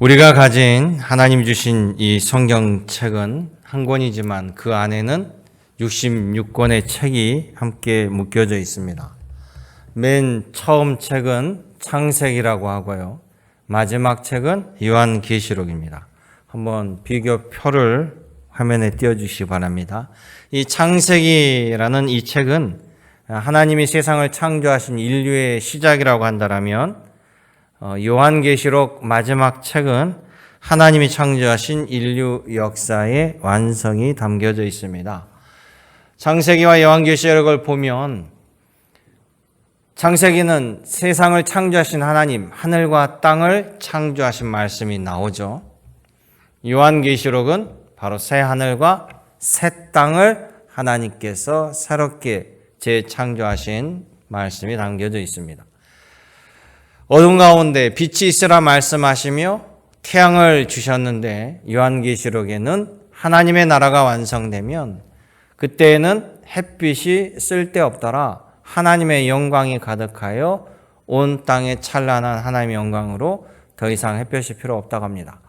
우리가 가진 하나님 주신 이 성경책은 한 권이지만 그 안에는 66권의 책이 함께 묶여져 있습니다. 맨 처음 책은 창세기라고 하고요. 마지막 책은 요한계시록입니다. 한번 비교표를 화면에 띄워주시기 바랍니다. 이 창세기라는 이 책은 하나님이 세상을 창조하신 인류의 시작이라고 한다면 요한계시록 마지막 책은 하나님이 창조하신 인류 역사의 완성이 담겨져 있습니다. 창세기와 요한계시록을 보면 창세기는 세상을 창조하신 하나님, 하늘과 땅을 창조하신 말씀이 나오죠. 요한계시록은 바로 새 하늘과 새 땅을 하나님께서 새롭게 재창조하신 말씀이 담겨져 있습니다. 어둠 가운데 빛이 있으라 말씀하시며 태양을 주셨는데 요한계시록에는 하나님의 나라가 완성되면 그때에는 햇빛이 쓸데없더라 하나님의 영광이 가득하여 온 땅에 찬란한 하나님의 영광으로 더 이상 햇볕이 필요 없다고 합니다.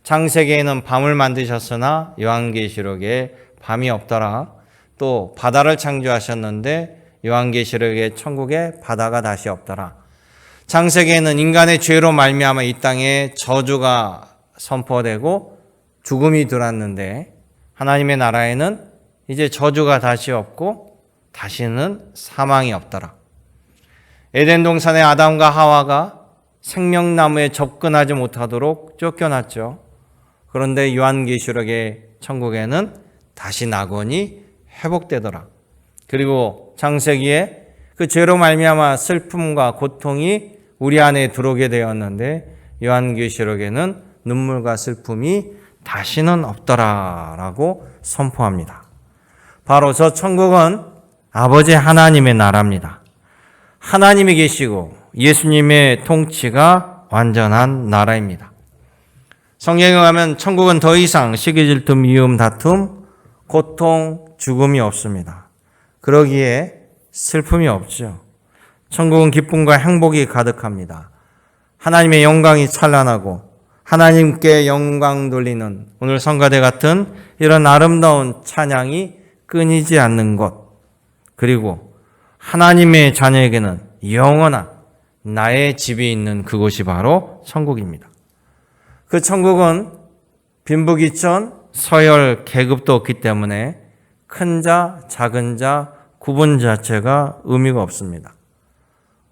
창세기에는 밤을 만드셨으나 요한계시록에 밤이 없더라. 또 바다를 창조하셨는데 요한계시록의 천국에 바다가 다시 없더라. 창세기에는 인간의 죄로 말미암아 이 땅에 저주가 선포되고 죽음이 들어왔는데 하나님의 나라에는 이제 저주가 다시 없고 다시는 사망이 없더라. 에덴 동산의 아담과 하와가 생명나무에 접근하지 못하도록 쫓겨났죠. 그런데 요한계시록의 천국에는 다시 낙원이 회복되더라. 그리고 창세기에 그 죄로 말미암아 슬픔과 고통이 우리 안에 들어오게 되었는데 요한계시록에는 눈물과 슬픔이 다시는 없더라라고 선포합니다. 바로 저 천국은 아버지 하나님의 나라입니다. 하나님이 계시고 예수님의 통치가 완전한 나라입니다. 성경에 가면 천국은 더 이상 시기 질투 미움 다툼 고통 죽음이 없습니다. 그러기에 슬픔이 없죠. 천국은 기쁨과 행복이 가득합니다. 하나님의 영광이 찬란하고 하나님께 영광 돌리는 오늘 성가대 같은 이런 아름다운 찬양이 끊이지 않는 곳, 그리고 하나님의 자녀에게는 영원한 나의 집이 있는 그곳이 바로 천국입니다. 그 천국은 빈부귀천, 서열, 계급도 없기 때문에 큰 자, 작은 자, 구분 자체가 의미가 없습니다.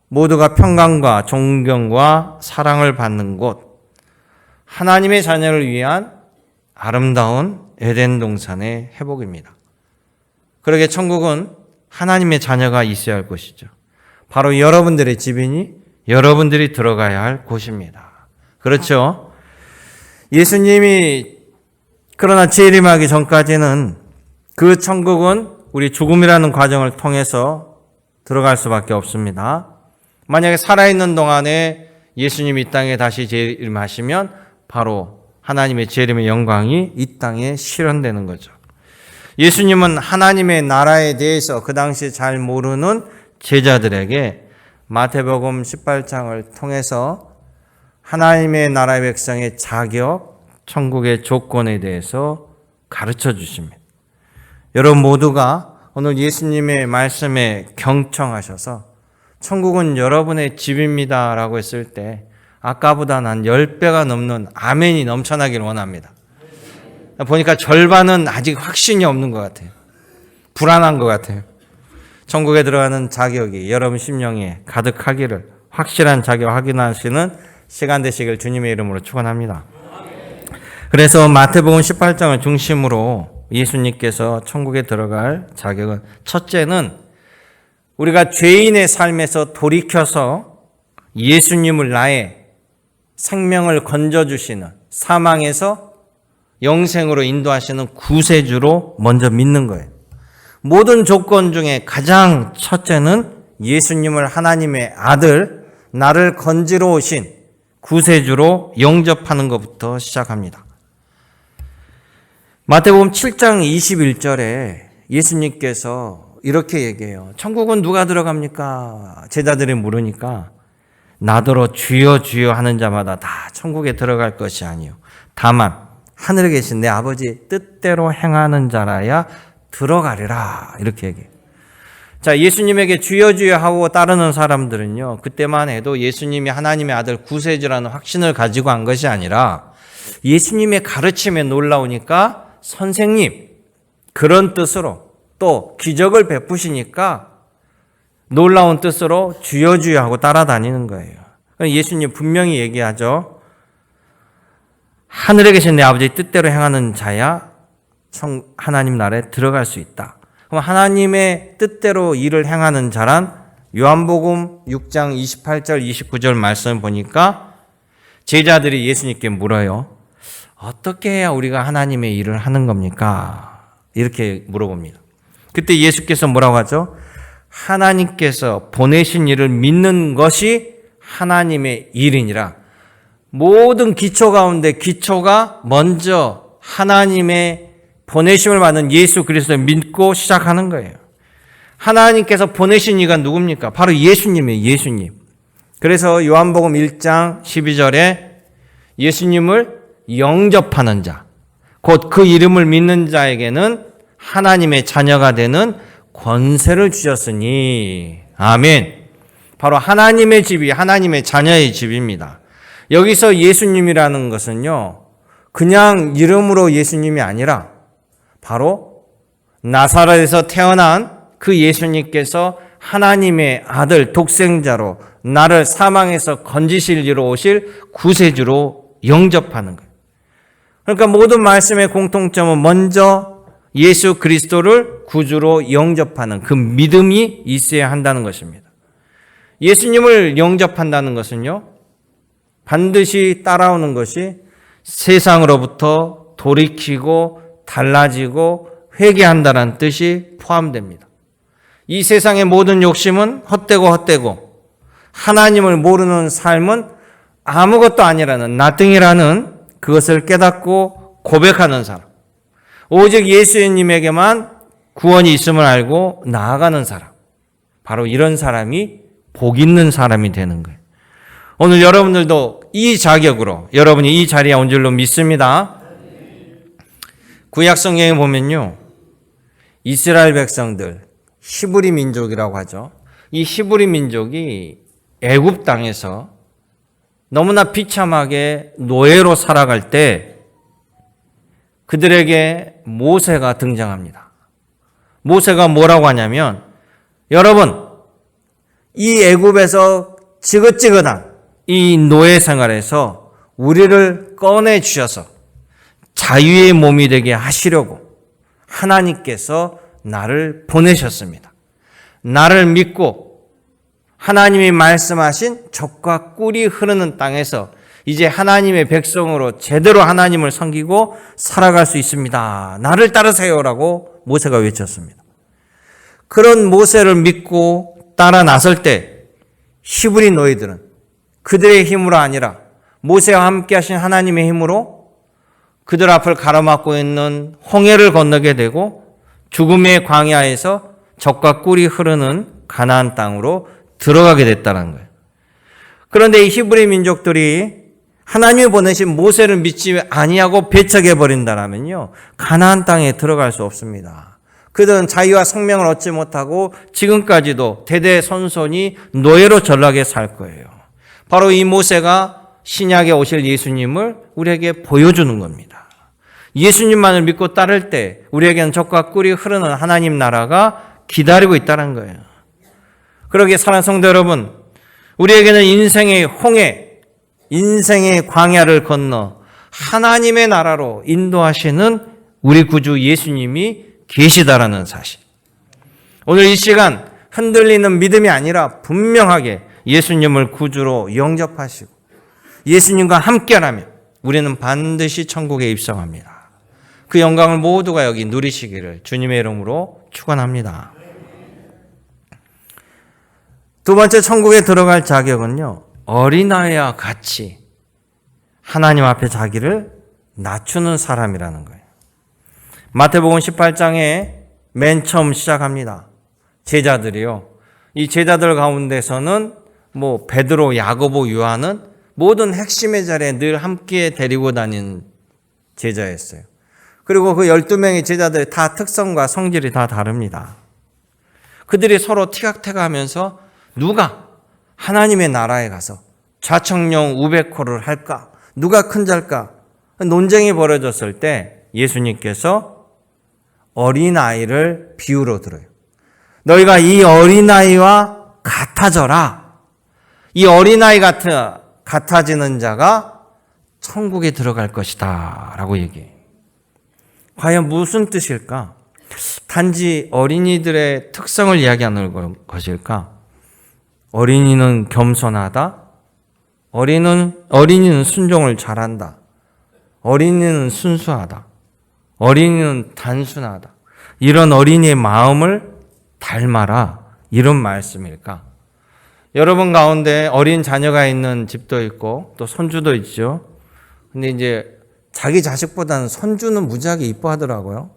모두가 평강과 존경과 사랑을 받는 곳, 하나님의 자녀를 위한 아름다운 에덴 동산의 회복입니다. 그러게 천국은 하나님의 자녀가 있어야 할 곳이죠. 바로 여러분들의 집이니 여러분들이 들어가야 할 곳입니다. 그렇죠? 예수님이 그러나 재림하기 전까지는 그 천국은 우리 죽음이라는 과정을 통해서 들어갈 수밖에 없습니다. 만약에 살아있는 동안에 예수님이 이 땅에 다시 재림하시면 바로 하나님의 재림의 영광이 이 땅에 실현되는 거죠. 예수님은 하나님의 나라에 대해서 그 당시 잘 모르는 제자들에게 마태복음 18장을 통해서 하나님의 나라의 백성의 자격, 천국의 조건에 대해서 가르쳐 주십니다. 여러분 모두가 오늘 예수님의 말씀에 경청하셔서 천국은 여러분의 집입니다 라고 했을 때 아까보다 한 10배가 넘는 아멘이 넘쳐나길 원합니다. 보니까 절반은 아직 확신이 없는 것 같아요. 불안한 것 같아요. 천국에 들어가는 자격이 여러분 심령에 가득하기를 확실한 자격 확인하시는 시간 되시길 주님의 이름으로 축원합니다. 그래서 마태복음 18장을 중심으로 예수님께서 천국에 들어갈 자격은 첫째는 우리가 죄인의 삶에서 돌이켜서 예수님을 나의 생명을 건져주시는 사망에서 영생으로 인도하시는 구세주로 먼저 믿는 거예요. 모든 조건 중에 가장 첫째는 예수님을 하나님의 아들, 나를 건지러 오신 구세주로 영접하는 것부터 시작합니다. 마태복음 7장 21절에 예수님께서 이렇게 얘기해요. 천국은 누가 들어갑니까? 제자들이 물으니까 나더러 주여 주여 하는 자마다 다 천국에 들어갈 것이 아니요 다만 하늘에 계신 내 아버지 뜻대로 행하는 자라야 들어가리라. 이렇게 얘기해요. 자, 예수님에게 주여 주여 하고 따르는 사람들은요, 그때만 해도 예수님이 하나님의 아들 구세주라는 확신을 가지고 한 것이 아니라 예수님의 가르침에 놀라우니까 선생님, 그런 뜻으로 또 기적을 베푸시니까 놀라운 뜻으로 주여 주여 하고 따라다니는 거예요. 예수님 분명히 얘기하죠. 하늘에 계신 내 아버지 뜻대로 행하는 자야 하나님 나라에 들어갈 수 있다. 그럼 하나님의 뜻대로 일을 행하는 자란 요한복음 6장 28절 29절 말씀 보니까 제자들이 예수님께 물어요. 어떻게 해야 우리가 하나님의 일을 하는 겁니까? 이렇게 물어봅니다. 그때 예수께서 뭐라고 하죠? 하나님께서 보내신 일을 믿는 것이 하나님의 일이니라. 모든 기초 가운데 기초가 먼저 하나님의 보내심을 받은 예수 그리스도를 믿고 시작하는 거예요. 하나님께서 보내신 이가 누굽니까? 바로 예수님이에요. 예수님. 그래서 요한복음 1장 12절에 예수님을 영접하는 자, 곧 그 이름을 믿는 자에게는 하나님의 자녀가 되는 권세를 주셨으니. 아멘. 바로 하나님의 집이 하나님의 자녀의 집입니다. 여기서 예수님이라는 것은요, 그냥 이름으로 예수님이 아니라 바로 나사렛에서 태어난 그 예수님께서 하나님의 아들 독생자로 나를 사망에서 건지시리러 오실 구세주로 영접하는 거예요. 그러니까 모든 말씀의 공통점은 먼저 예수 그리스도를 구주로 영접하는 그 믿음이 있어야 한다는 것입니다. 예수님을 영접한다는 것은요, 반드시 따라오는 것이 세상으로부터 돌이키고 달라지고 회개한다는 뜻이 포함됩니다. 이 세상의 모든 욕심은 헛되고 하나님을 모르는 삶은 아무것도 아니라는 nothing이라는 그것을 깨닫고 고백하는 사람, 오직 예수님에게만 구원이 있음을 알고 나아가는 사람, 바로 이런 사람이 복 있는 사람이 되는 거예요. 오늘 여러분들도 이 자격으로 여러분이 이 자리에 온 줄로 믿습니다. 구약 성경에 보면요, 이스라엘 백성들, 히브리 민족이라고 하죠. 이 히브리 민족이 애굽 땅에서 너무나 비참하게 노예로 살아갈 때 그들에게 모세가 등장합니다. 모세가 뭐라고 하냐면, 여러분, 이 애굽에서 지긋지긋한 이 노예 생활에서 우리를 꺼내 주셔서 자유의 몸이 되게 하시려고 하나님께서 나를 보내셨습니다. 나를 믿고 하나님이 말씀하신 젖과 꿀이 흐르는 땅에서 이제 하나님의 백성으로 제대로 하나님을 섬기고 살아갈 수 있습니다. 나를 따르세요라고 모세가 외쳤습니다. 그런 모세를 믿고 따라 나설 때 히브리 노예들은 그들의 힘으로 아니라 모세와 함께 하신 하나님의 힘으로 그들 앞을 가로막고 있는 홍해를 건너게 되고 죽음의 광야에서 젖과 꿀이 흐르는 가나안 땅으로 들어가게 됐다는 거예요. 그런데 이 히브리 민족들이 하나님이 보내신 모세를 믿지 아니하고 배척해 버린다면요, 가나안 땅에 들어갈 수 없습니다. 그들은 자유와 생명을 얻지 못하고 지금까지도 대대손손이 노예로 전락해 살 거예요. 바로 이 모세가 신약에 오실 예수님을 우리에게 보여주는 겁니다. 예수님만을 믿고 따를 때 우리에게는 젖과 꿀이 흐르는 하나님 나라가 기다리고 있다는 거예요. 그러기에 사랑하는 성도 여러분, 우리에게는 인생의 홍해, 인생의 광야를 건너 하나님의 나라로 인도하시는 우리 구주 예수님이 계시다라는 사실. 오늘 이 시간 흔들리는 믿음이 아니라 분명하게 예수님을 구주로 영접하시고 예수님과 함께라면 우리는 반드시 천국에 입성합니다. 그 영광을 모두가 여기 누리시기를 주님의 이름으로 축원합니다. 두 번째 천국에 들어갈 자격은요, 어린아이와 같이 하나님 앞에 자기를 낮추는 사람이라는 거예요. 마태복음 18장에 맨 처음 시작합니다. 제자들이요. 이 제자들 가운데서는 베드로, 야고보, 요한은 모든 핵심의 자리에 늘 함께 데리고 다닌 제자였어요. 그리고 그 12명의 제자들의 다 특성과 성질이 다 다릅니다. 그들이 서로 티격태격하면서 누가 하나님의 나라에 가서 좌청룡 우베코를 할까? 누가 큰 자일까? 논쟁이 벌어졌을 때 예수님께서 어린아이를 비유로 들어요. 너희가 이 어린아이와 같아져라. 이 어린아이 같아지는 자가 천국에 들어갈 것이다 라고 얘기해요. 과연 무슨 뜻일까? 단지 어린이들의 특성을 이야기하는 것일까? 어린이는 겸손하다. 어린이는 순종을 잘한다. 어린이는 순수하다. 어린이는 단순하다. 이런 어린이의 마음을 닮아라. 이런 말씀일까? 여러분 가운데 어린 자녀가 있는 집도 있고 또 손주도 있죠. 근데 이제 자기 자식보다는 손주는 무지하게 이뻐하더라고요.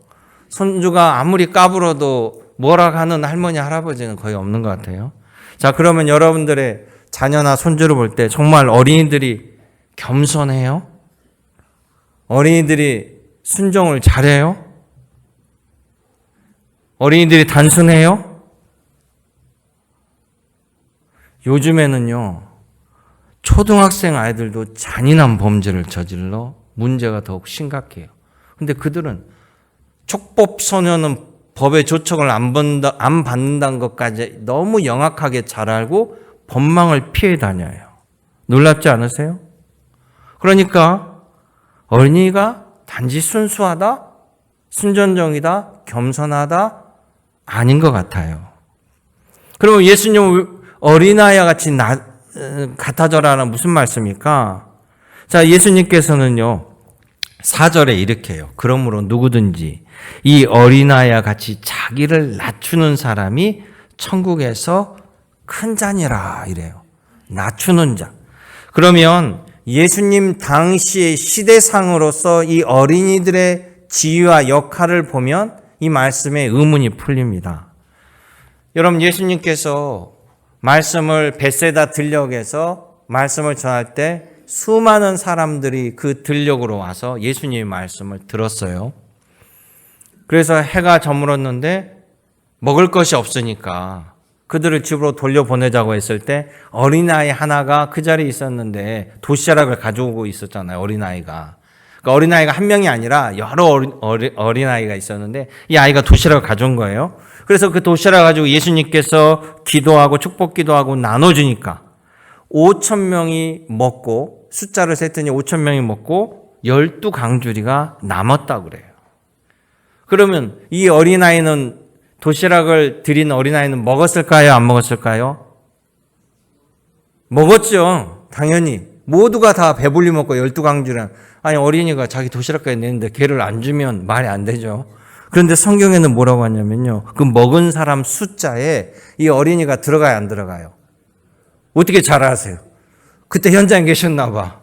손주가 아무리 까불어도 뭐라 하는 할머니, 할아버지는 거의 없는 것 같아요. 자, 그러면 여러분들의 자녀나 손주를 볼 때 정말 어린이들이 겸손해요? 어린이들이 순종을 잘해요? 어린이들이 단순해요? 요즘에는요, 초등학생 아이들도 잔인한 범죄를 저질러 문제가 더욱 심각해요. 근데 그들은 촉법 소년은 법의 조촉을 안 받는다는 것까지 너무 영악하게 잘 알고 법망을 피해 다녀요. 놀랍지 않으세요? 그러니까 어린이가 단지 순수하다, 순전정이다, 겸손하다 아닌 것 같아요. 그러면 예수님 어린아이와 같이 같아져라는 무슨 말씀입니까? 자, 예수님께서는요 4절에 이렇게 해요. 그러므로 누구든지 이 어린아이와 같이 자기를 낮추는 사람이 천국에서 큰 자니라 이래요. 낮추는 자. 그러면 예수님 당시의 시대상으로서 이 어린이들의 지위와 역할을 보면 이 말씀에 의문이 풀립니다. 여러분, 예수님께서 말씀을 벳세다 들녘에서 말씀을 전할 때 수많은 사람들이 그 들녘으로 와서 예수님의 말씀을 들었어요. 그래서 해가 저물었는데 먹을 것이 없으니까 그들을 집으로 돌려보내자고 했을 때 어린아이 하나가 그 자리에 있었는데 도시락을 가져오고 있었잖아요. 어린아이가. 그러니까 어린아이가 한 명이 아니라 여러 어린아이가 있었는데 이 아이가 도시락을 가져온 거예요. 그래서 그 도시락을 가지고 예수님께서 기도하고 축복 기도하고 나눠주니까 5,000명이 먹고 숫자를 셌더니 5,000명이 먹고 12강주리가 남았다고 그래요. 그러면 이 어린아이는 도시락을 드린 어린아이는 먹었을까요? 안 먹었을까요? 먹었죠. 당연히. 모두가 다 배불리 먹고 12강주리는 아니 어린이가 자기 도시락까지 내는데 걔를 안 주면 말이 안 되죠. 그런데 성경에는 뭐라고 하냐면요. 그 먹은 사람 숫자에 이 어린이가 들어가요, 안 들어가요? 어떻게 잘 아세요? 그때 현장에 계셨나 봐.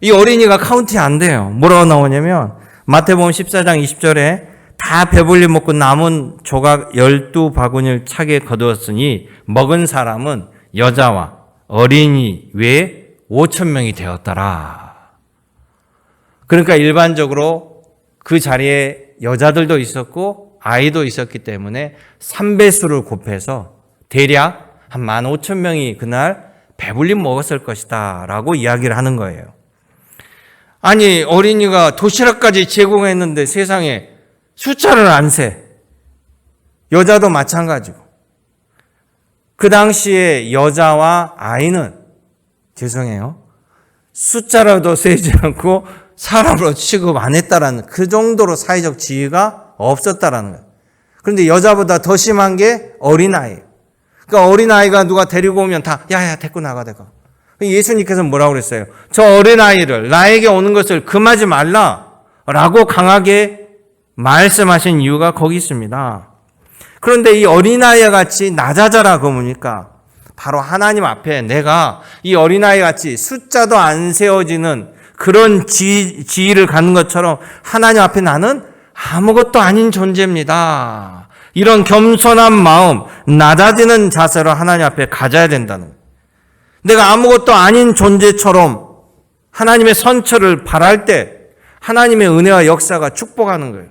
이 어린이가 카운트 안 돼요. 뭐라고 나오냐면 마태복음 14장 20절에 다 배불리 먹고 남은 조각 12바구니를 차게 거두었으니 먹은 사람은 여자와 어린이 외에 5,000명이 되었더라. 그러니까 일반적으로 그 자리에 여자들도 있었고 아이도 있었기 때문에 3배수를 곱해서 대략 한 15,000명이 그날 배불리 먹었을 것이다 라고 이야기를 하는 거예요. 아니 어린이가 도시락까지 제공했는데 세상에 숫자를 안 세. 여자도 마찬가지고. 그 당시에 여자와 아이는 죄송해요. 숫자라도 세지 않고 사람으로 취급 안 했다라는 그 정도로 사회적 지위가 없었다라는 거예요. 그런데 여자보다 더 심한 게 어린아이예요. 그러니까 어린아이가 누가 데리고 오면 다 야야 데리고 나가. 예수님께서 뭐라고 그랬어요? 저 어린아이를 나에게 오는 것을 금하지 말라라고 강하게 말씀하신 이유가 거기 있습니다. 그런데 이 어린아이와 같이 낮아져라 그러니까 바로 하나님 앞에 내가 이 어린아이 같이 숫자도 안 세워지는 그런 지위를 갖는 것처럼 하나님 앞에 나는 아무것도 아닌 존재입니다. 이런 겸손한 마음, 낮아지는 자세로 하나님 앞에 가져야 된다는 거예요. 내가 아무것도 아닌 존재처럼 하나님의 선처를 바랄 때 하나님의 은혜와 역사가 축복하는 거예요.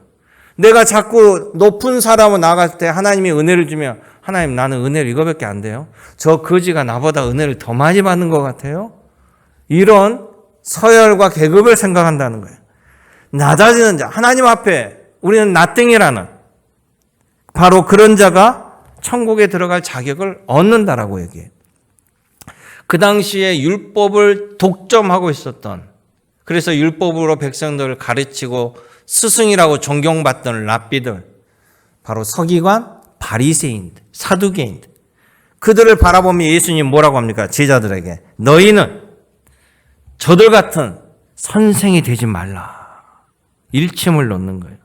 내가 자꾸 높은 사람으로 나갔을 때 하나님이 은혜를 주면 하나님 나는 은혜를 이거밖에 안 돼요. 저 거지가 나보다 은혜를 더 많이 받는 것 같아요. 이런 서열과 계급을 생각한다는 거예요. 낮아지는 자, 하나님 앞에 우리는 나땡이라는 바로 그런 자가 천국에 들어갈 자격을 얻는다라고 얘기해요. 그 당시에 율법을 독점하고 있었던, 그래서 율법으로 백성들을 가르치고 스승이라고 존경받던 랍비들, 바로 서기관, 바리새인들, 사두개인들, 그들을 바라보며 예수님 뭐라고 합니까? 제자들에게 너희는 저들 같은 선생이 되지 말라. 일침을 놓는 거예요.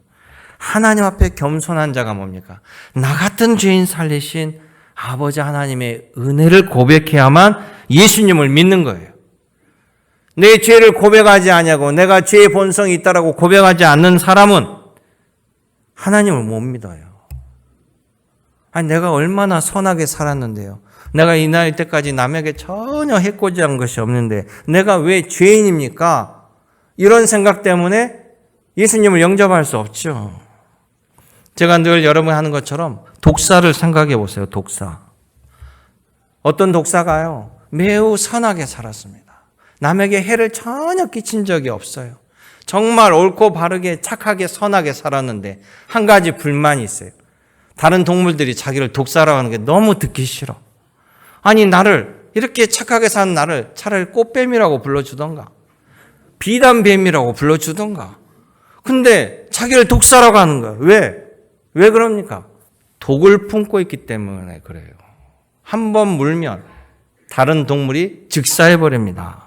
하나님 앞에 겸손한 자가 뭡니까? 나 같은 죄인 살리신 아버지 하나님의 은혜를 고백해야만 예수님을 믿는 거예요. 내 죄를 고백하지 않냐고, 내가 죄의 본성이 있다라고 고백하지 않는 사람은 하나님을 못 믿어요. 아니, 내가 얼마나 선하게 살았는데요. 내가 이 나이 때까지 남에게 전혀 해코지한 것이 없는데 내가 왜 죄인입니까? 이런 생각 때문에 예수님을 영접할 수 없죠. 제가 늘 여러분이 하는 것처럼 독사를 생각해 보세요. 독사. 어떤 독사가요, 매우 선하게 살았습니다. 남에게 해를 전혀 끼친 적이 없어요. 정말 옳고 바르게 착하게 선하게 살았는데 한 가지 불만이 있어요. 다른 동물들이 자기를 독사라고 하는 게 너무 듣기 싫어. 아니, 나를 이렇게 착하게 사는 나를 차라리 꽃뱀이라고 불러주던가 비단뱀이라고 불러주던가. 근데 자기를 독사라고 하는 거야. 왜 그럽니까? 독을 품고 있기 때문에 그래요. 한번 물면 다른 동물이 즉사해버립니다.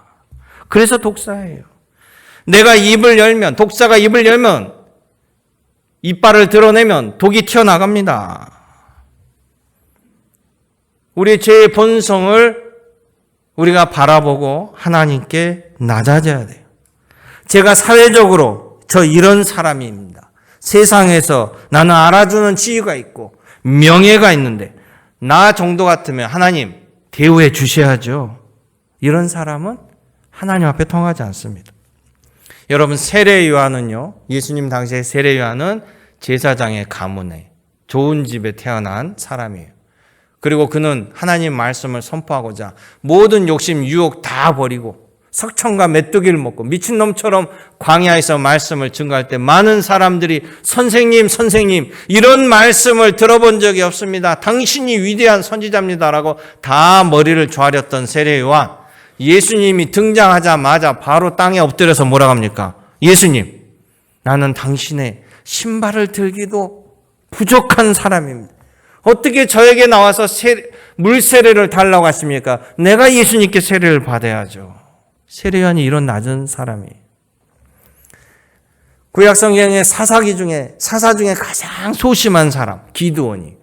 그래서 독사예요. 내가 입을 열면, 독사가 입을 열면, 이빨을 드러내면 독이 튀어나갑니다. 우리의 죄의 본성을 우리가 바라보고 하나님께 낮아져야 돼요. 제가 사회적으로 저 이런 사람입니다. 세상에서 나는 알아주는 지위가 있고 명예가 있는데 나 정도 같으면 하나님 대우해 주셔야죠. 이런 사람은 하나님 앞에 통하지 않습니다. 여러분, 세례 요한은요, 예수님 당시에 세례 요한은 제사장의 가문에 좋은 집에 태어난 사람이에요. 그리고 그는 하나님 말씀을 선포하고자 모든 욕심, 유혹 다 버리고 석청과 메뚜기를 먹고 미친놈처럼 광야에서 말씀을 증거할 때 많은 사람들이 선생님 이런 말씀을 들어본 적이 없습니다. 당신이 위대한 선지자입니다라고 다 머리를 조아렸던 세례 요한, 예수님이 등장하자마자 바로 땅에 엎드려서 뭐라고 합니까? 예수님, 나는 당신의 신발을 들기도 부족한 사람입니다. 어떻게 저에게 나와서 물 세례를 달라고 하십니까? 내가 예수님께 세례를 받아야죠. 세례 요한이 이런 낮은 사람이에요. 구약 성경의 사사 중에 가장 소심한 사람, 기드온이.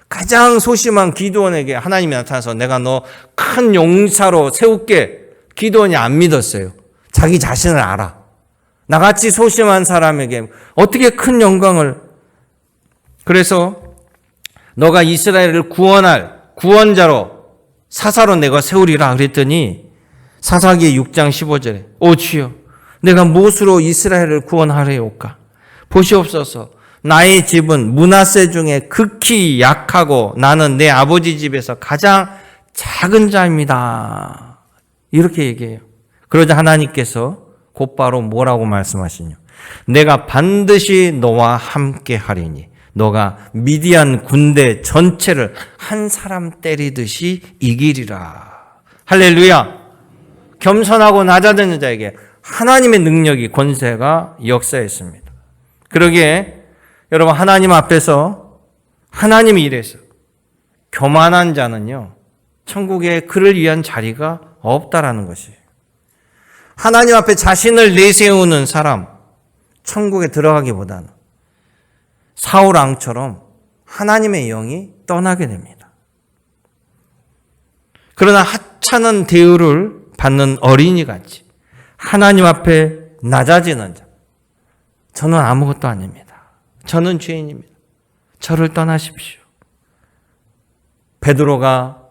가장 소심한 기드온에게 하나님이 나타나서 내가 너 큰 용사로 세울게. 기드온이 안 믿었어요. 자기 자신을 알아. 나같이 소심한 사람에게 어떻게 큰 영광을. 그래서 너가 이스라엘을 구원할 구원자로 사사로 내가 세우리라 그랬더니 사사기 6장 15절에 오 주여, 내가 무엇으로 이스라엘을 구원하려올까? 보시옵소서, 나의 집은 므낫세 중에 극히 약하고 나는 내 아버지 집에서 가장 작은 자입니다. 이렇게 얘기해요. 그러자 하나님께서 곧바로 뭐라고 말씀하시냐? 내가 반드시 너와 함께 하리니 너가 미디안 군대 전체를 한 사람 때리듯이 이기리라. 할렐루야. 겸손하고 낮아지는 자에게 하나님의 능력이, 권세가 역사했습니다. 그러기에 여러분, 하나님 앞에서 하나님이 이래서 교만한 자는요, 천국에 그를 위한 자리가 없다라는 것이에요. 하나님 앞에 자신을 내세우는 사람, 천국에 들어가기보다는 사울 왕처럼 하나님의 영이 떠나게 됩니다. 그러나 하찮은 대우를 받는 어린이같이 하나님 앞에 낮아지는 자, 저는 아무것도 아닙니다. 저는 죄인입니다. 저를 떠나십시오. 베드로가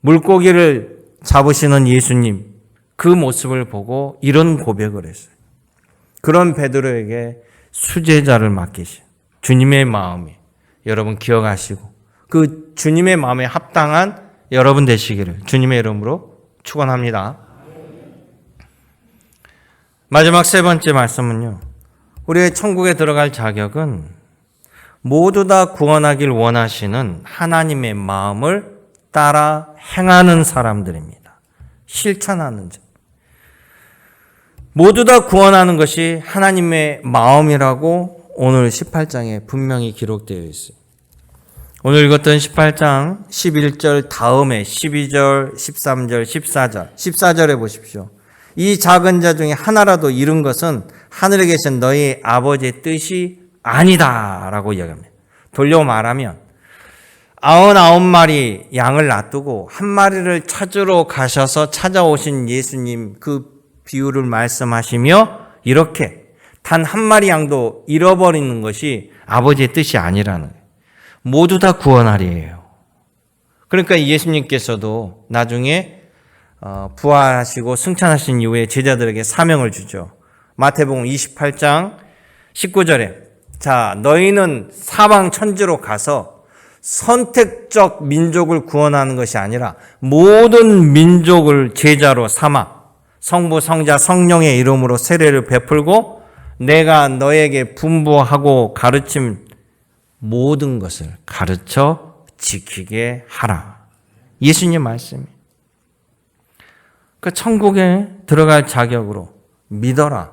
물고기를 잡으시는 예수님, 그 모습을 보고 이런 고백을 했어요. 그런 베드로에게 수제자를 맡기신 주님의 마음이 여러분 기억하시고 그 주님의 마음에 합당한 여러분 되시기를 주님의 이름으로 축원합니다. 마지막 세 번째 말씀은요. 우리의 천국에 들어갈 자격은 모두 다 구원하길 원하시는 하나님의 마음을 따라 행하는 사람들입니다. 실천하는 자. 모두 다 구원하는 것이 하나님의 마음이라고 오늘 18장에 분명히 기록되어 있어요. 오늘 읽었던 18장 11절 다음에 12절, 13절, 14절에 보십시오. 이 작은 자 중에 하나라도 잃은 것은 하늘에 계신 너희 아버지의 뜻이 아니다 라고 이야기합니다. 돌려 말하면 99마리 양을 놔두고 한 마리를 찾으러 가셔서 찾아오신 예수님 그 비유를 말씀하시며 이렇게 단 한 마리 양도 잃어버리는 것이 아버지의 뜻이 아니라는 거예요. 모두 다 구원하리예요. 그러니까 예수님께서도 나중에 부활하시고 승천하신 이후에 제자들에게 사명을 주죠. 마태복음 28장 19절에 자 너희는 사방 천지로 가서 선택적 민족을 구원하는 것이 아니라 모든 민족을 제자로 삼아 성부, 성자, 성령의 이름으로 세례를 베풀고 내가 너에게 분부하고 가르침 모든 것을 가르쳐 지키게 하라. 예수님 말씀이. 그 천국에 들어갈 자격으로 믿어라.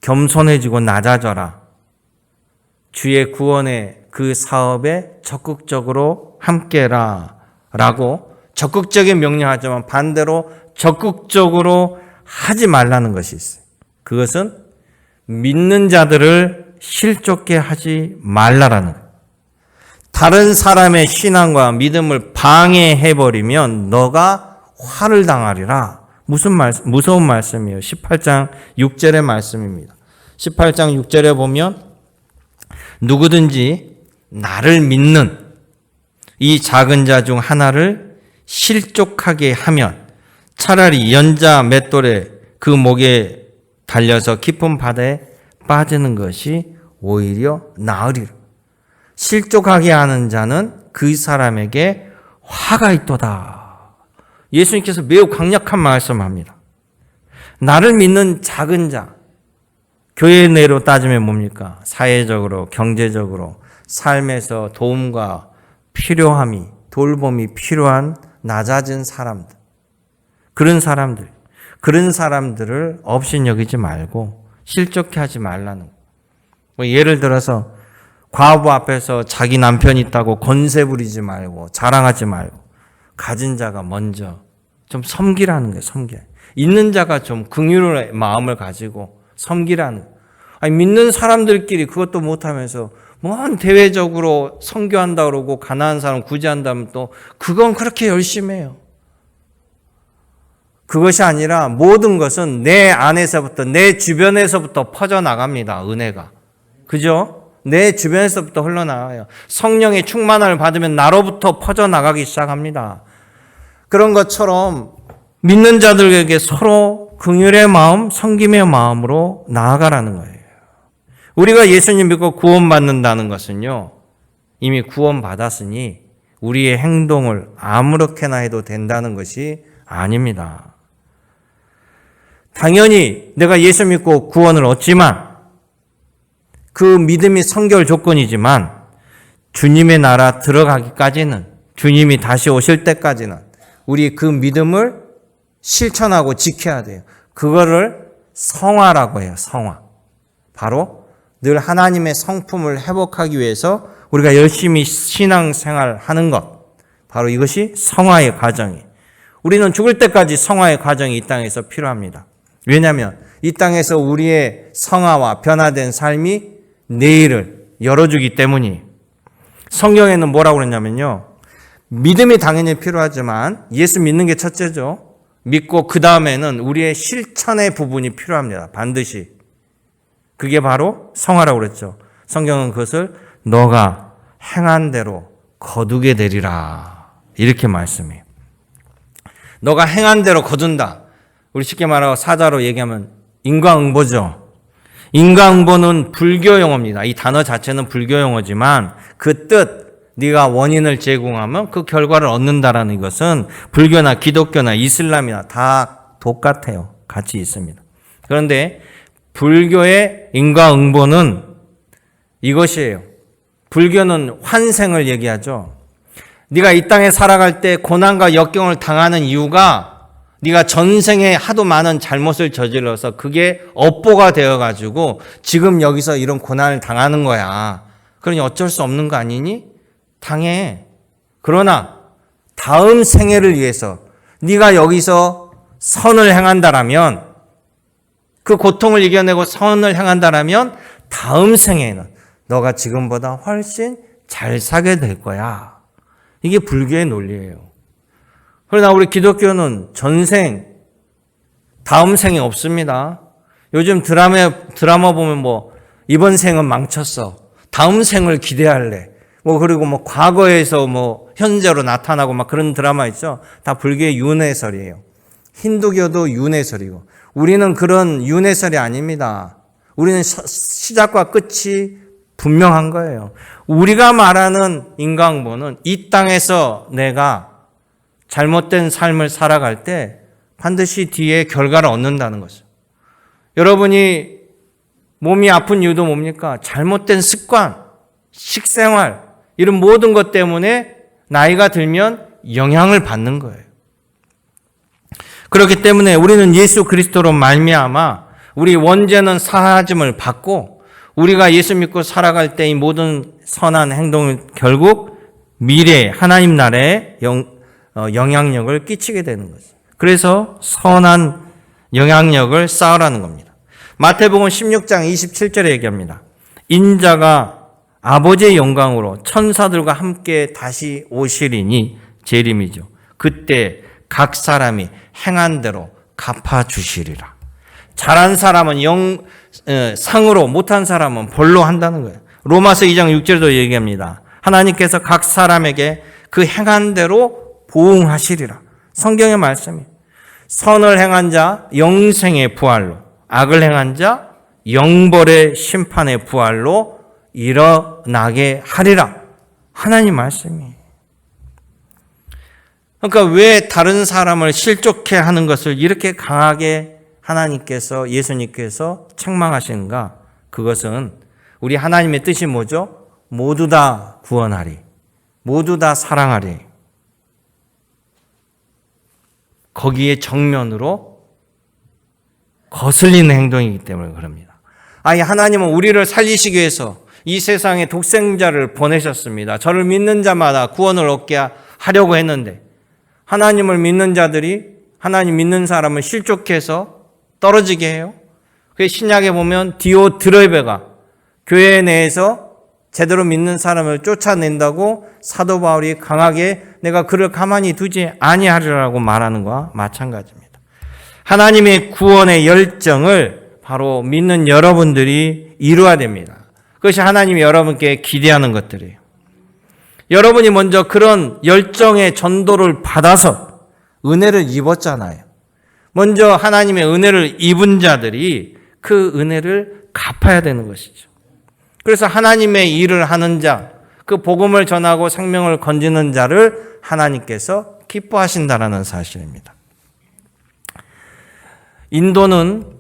겸손해지고 낮아져라. 주의 구원의 그 사업에 적극적으로 함께라. 라고 적극적인 명령하지만 반대로 적극적으로 하지 말라는 것이 있어요. 그것은 믿는 자들을 실족게 하지 말라라는 거예요. 다른 사람의 신앙과 믿음을 방해해버리면 너가 화를 당하리라. 무서운 말씀이에요. 18장 6절의 말씀입니다. 18장 6절에 보면 누구든지 나를 믿는 이 작은 자 중 하나를 실족하게 하면 차라리 연자 맷돌에 그 목에 달려서 깊은 바다에 빠지는 것이 오히려 나으리라. 실족하게 하는 자는 그 사람에게 화가 있도다. 예수님께서 매우 강력한 말씀합니다. 나를 믿는 작은 자, 교회 내로 따지면 뭡니까? 사회적으로, 경제적으로, 삶에서 도움과 필요함이, 돌봄이 필요한 낮아진 사람들. 그런 사람들을 업신여기지 말고 실족해 하지 말라는 거예요. 예를 들어서 과부 앞에서 자기 남편이 있다고 권세 부리지 말고 자랑하지 말고 가진 자가 먼저 좀 섬기라는 거예요. 섬겨. 있는 자가 좀 긍휼의 마음을 가지고 섬기라는 거예요. 아니, 믿는 사람들끼리 그것도 못하면서 뭔 대외적으로 선교한다 그러고 가난한 사람 구제한다면 또 그건 그렇게 열심히 해요. 그것이 아니라 모든 것은 내 안에서부터 내 주변에서부터 퍼져나갑니다. 은혜가. 그죠? 내 주변에서부터 흘러나가요. 성령의 충만함을 받으면 나로부터 퍼져나가기 시작합니다. 그런 것처럼 믿는 자들에게 서로 긍휼의 마음, 섬김의 마음으로 나아가라는 거예요. 우리가 예수님 믿고 구원받는다는 것은요. 이미 구원받았으니 우리의 행동을 아무렇게나 해도 된다는 것이 아닙니다. 당연히 내가 예수 믿고 구원을 얻지만 그 믿음이 선결 조건이지만 주님의 나라 들어가기까지는 주님이 다시 오실 때까지는 우리 그 믿음을 실천하고 지켜야 돼요. 그거를 성화라고 해요. 성화. 바로 늘 하나님의 성품을 회복하기 위해서 우리가 열심히 신앙생활 하는 것. 바로 이것이 성화의 과정이에요. 우리는 죽을 때까지 성화의 과정이 이 땅에서 필요합니다. 왜냐하면 이 땅에서 우리의 성화와 변화된 삶이 내일을 열어주기 때문이에요. 성경에는 뭐라고 그랬냐면요. 믿음이 당연히 필요하지만 예수 믿는 게 첫째죠. 믿고 그 다음에는 우리의 실천의 부분이 필요합니다. 반드시. 그게 바로 성화라고 그랬죠. 성경은 그것을 너가 행한 대로 거두게 되리라. 이렇게 말씀해요. 너가 행한 대로 거둔다. 우리 쉽게 말하고 사자로 얘기하면 인과응보죠. 인과응보는 불교 용어입니다. 이 단어 자체는 불교 용어지만 그 뜻, 네가 원인을 제공하면 그 결과를 얻는다라는 것은 불교나 기독교나 이슬람이나 다 똑같아요. 같이 있습니다. 그런데 불교의 인과응보는 이것이에요. 불교는 환생을 얘기하죠. 네가 이 땅에 살아갈 때 고난과 역경을 당하는 이유가 네가 전생에 하도 많은 잘못을 저질러서 그게 업보가 되어가지고 지금 여기서 이런 고난을 당하는 거야. 그러니 어쩔 수 없는 거 아니니? 당해. 그러나 다음 생애를 위해서 네가 여기서 선을 행한다라면, 그 고통을 이겨내고 선을 행한다라면 다음 생에는 너가 지금보다 훨씬 잘 사게 될 거야. 이게 불교의 논리예요. 그러나 우리 기독교는 전생, 다음 생이 없습니다. 요즘 드라마 보면 이번 생은 망쳤어. 다음 생을 기대할래. 그리고 과거에서 현재로 나타나고 그런 드라마 있죠. 다 불교의 윤회설이에요. 힌두교도 윤회설이고. 우리는 그런 윤회설이 아닙니다. 우리는 시작과 끝이 분명한 거예요. 우리가 말하는 인과응보는 이 땅에서 내가 잘못된 삶을 살아갈 때 반드시 뒤에 결과를 얻는다는 거죠. 여러분이 몸이 아픈 이유도 뭡니까? 잘못된 습관, 식생활, 이런 모든 것 때문에 나이가 들면 영향을 받는 거예요. 그렇기 때문에 우리는 예수 그리스도로 말미암아 우리 원죄는 사하짐을 받고 우리가 예수 믿고 살아갈 때 이 모든 선한 행동은 결국 미래 하나님 나라에 영향력을 끼치게 되는 거죠. 그래서 선한 영향력을 쌓으라는 겁니다. 마태복음 16장 27절에 얘기합니다. 인자가 아버지의 영광으로 천사들과 함께 다시 오시리니, 재림이죠. 그때 각 사람이 행한 대로 갚아주시리라. 잘한 사람은 상으로, 못한 사람은 벌로 한다는 거예요. 로마서 2장 6절도 얘기합니다. 하나님께서 각 사람에게 그 행한 대로 보응하시리라. 성경의 말씀이에요. 선을 행한 자 영생의 부활로, 악을 행한 자 영벌의 심판의 부활로 일어나게 하리라. 하나님 말씀이에요. 그러니까 왜 다른 사람을 실족해 하는 것을 이렇게 강하게 하나님께서, 예수님께서 책망하시는가? 그것은 우리 하나님의 뜻이 뭐죠? 모두 다 구원하리. 모두 다 사랑하리. 거기에 정면으로 거슬리는 행동이기 때문에 그럽니다. 아니, 하나님은 우리를 살리시기 위해서 이 세상에 독생자를 보내셨습니다. 저를 믿는 자마다 구원을 얻게 하려고 했는데 하나님을 믿는 자들이, 하나님 믿는 사람을 실족해서 떨어지게 해요. 그래서 신약에 보면 디오드레베가 교회 내에서 제대로 믿는 사람을 쫓아낸다고 사도 바울이 강하게 내가 그를 가만히 두지 아니하리라고 말하는 것과 마찬가지입니다. 하나님의 구원의 열정을 바로 믿는 여러분들이 이루어야 됩니다. 그것이 하나님이 여러분께 기대하는 것들이에요. 여러분이 먼저 그런 열정의 전도를 받아서 은혜를 입었잖아요. 먼저 하나님의 은혜를 입은 자들이 그 은혜를 갚아야 되는 것이죠. 그래서 하나님의 일을 하는 자, 그 복음을 전하고 생명을 건지는 자를 하나님께서 기뻐하신다라는 사실입니다. 인도는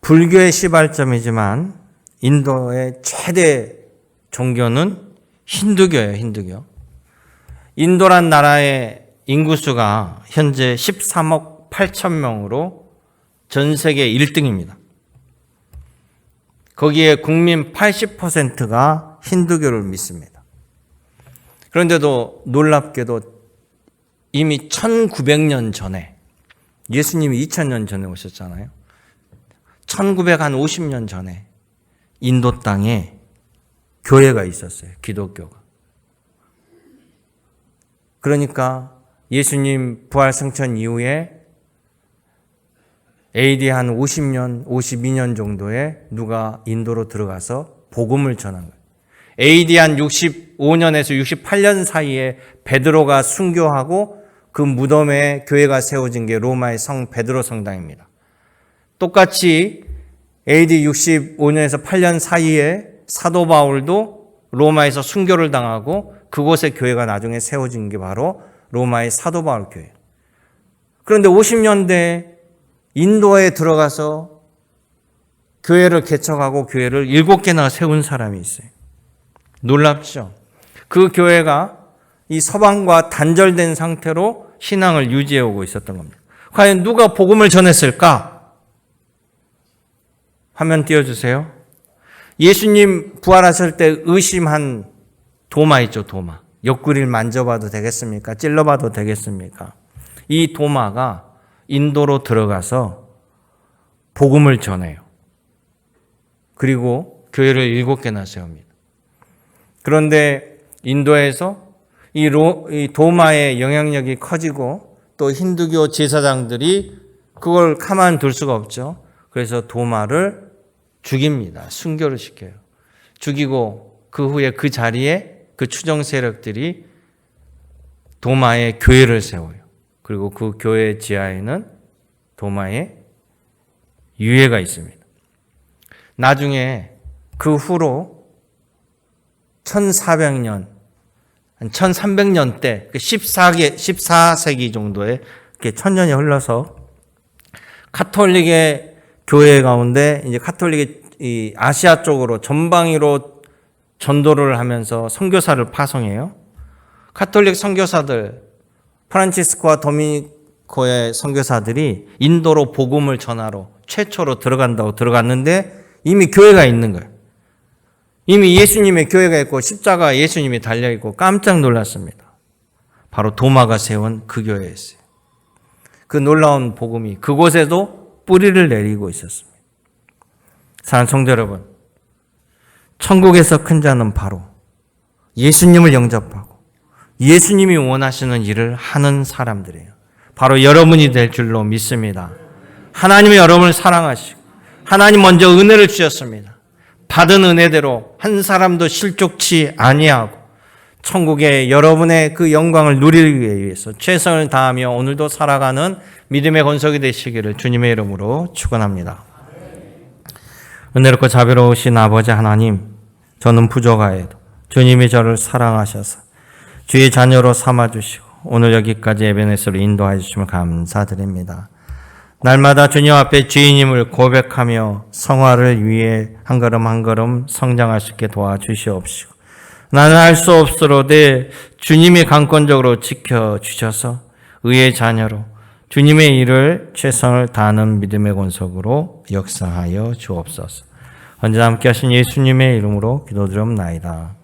불교의 시발점이지만 인도의 최대 종교는 힌두교예요, 힌두교. 인도란 나라의 인구수가 현재 13억 8천 명으로 전 세계 1등입니다. 거기에 국민 80%가 힌두교를 믿습니다. 그런데도 놀랍게도 이미 1900년 전에, 예수님이 2000년 전에 오셨잖아요. 1950년 전에 인도 땅에 교회가 있었어요. 기독교가. 그러니까 예수님 부활 승천 이후에 AD 한 50년, 52년 정도에 누가 인도로 들어가서 복음을 전한 거예요. AD 한 65년에서 68년 사이에 베드로가 순교하고 그 무덤에 교회가 세워진 게 로마의 성 베드로 성당입니다. 똑같이 AD 65년에서 8년 사이에 사도 바울도 로마에서 순교를 당하고 그곳에 교회가 나중에 세워진 게 바로 로마의 사도 바울 교회. 그런데 50년대 인도에 들어가서 교회를 개척하고 교회를 7개나 세운 사람이 있어요. 놀랍죠? 그 교회가 이 서방과 단절된 상태로 신앙을 유지해오고 있었던 겁니다. 과연 누가 복음을 전했을까? 화면 띄워주세요. 예수님 부활하실 때 의심한 도마 있죠, 도마. 옆구리를 만져봐도 되겠습니까? 찔러봐도 되겠습니까? 이 도마가 인도로 들어가서 복음을 전해요. 그리고 교회를 7개나 세웁니다. 그런데 인도에서 이 도마의 영향력이 커지고 또 힌두교 제사장들이 그걸 가만둘 수가 없죠. 그래서 도마를 죽입니다. 순교를 시켜요. 죽이고 그 후에 그 자리에 그 추정 세력들이 도마의 교회를 세워요. 그리고 그 교회 지하에는 도마의 유해가 있습니다. 나중에 그 후로 1400년, 1300년 때 14세기 정도에 이렇게 천년이 흘러서 카톨릭의 교회 가운데 이제 카톨릭이 이 아시아 쪽으로 전방위로 전도를 하면서 선교사를 파송해요. 카톨릭 선교사들 프란치스코와 도미니코의 선교사들이 인도로 복음을 전하러 최초로 들어갔는데 이미 교회가 있는 거예요. 이미 예수님의 교회가 있고 십자가 예수님이 달려있고 깜짝 놀랐습니다. 바로 도마가 세운 그 교회였어요. 그 놀라운 복음이 그곳에도 뿌리를 내리고 있었습니다. 사랑하는 성도 여러분, 천국에서 큰 자는 바로 예수님을 영접하고 예수님이 원하시는 일을 하는 사람들이에요. 바로 여러분이 될 줄로 믿습니다. 하나님이 여러분을 사랑하시고 하나님 먼저 은혜를 주셨습니다. 받은 은혜대로 한 사람도 실족치 아니하고 천국의 여러분의 그 영광을 누리기 위해서 최선을 다하며 오늘도 살아가는 믿음의 건석이 되시기를 주님의 이름으로 축원합니다. 은혜롭고 자비로우신 아버지 하나님, 저는 부족하여도 주님이 저를 사랑하셔서 주의 자녀로 삼아주시고 오늘 여기까지 에베네스로 인도하여 주심을 감사드립니다. 날마다 주님 앞에 주인님을 고백하며 성화를 위해 한 걸음 한 걸음 성장할 수 있게 도와주시옵시고 나는 할 수 없으로되 주님이 강권적으로 지켜주셔서 의의 자녀로 주님의 일을 최선을 다하는 믿음의 권속으로 역사하여 주옵소서. 언제나 함께 하신 예수님의 이름으로 기도드립나이다.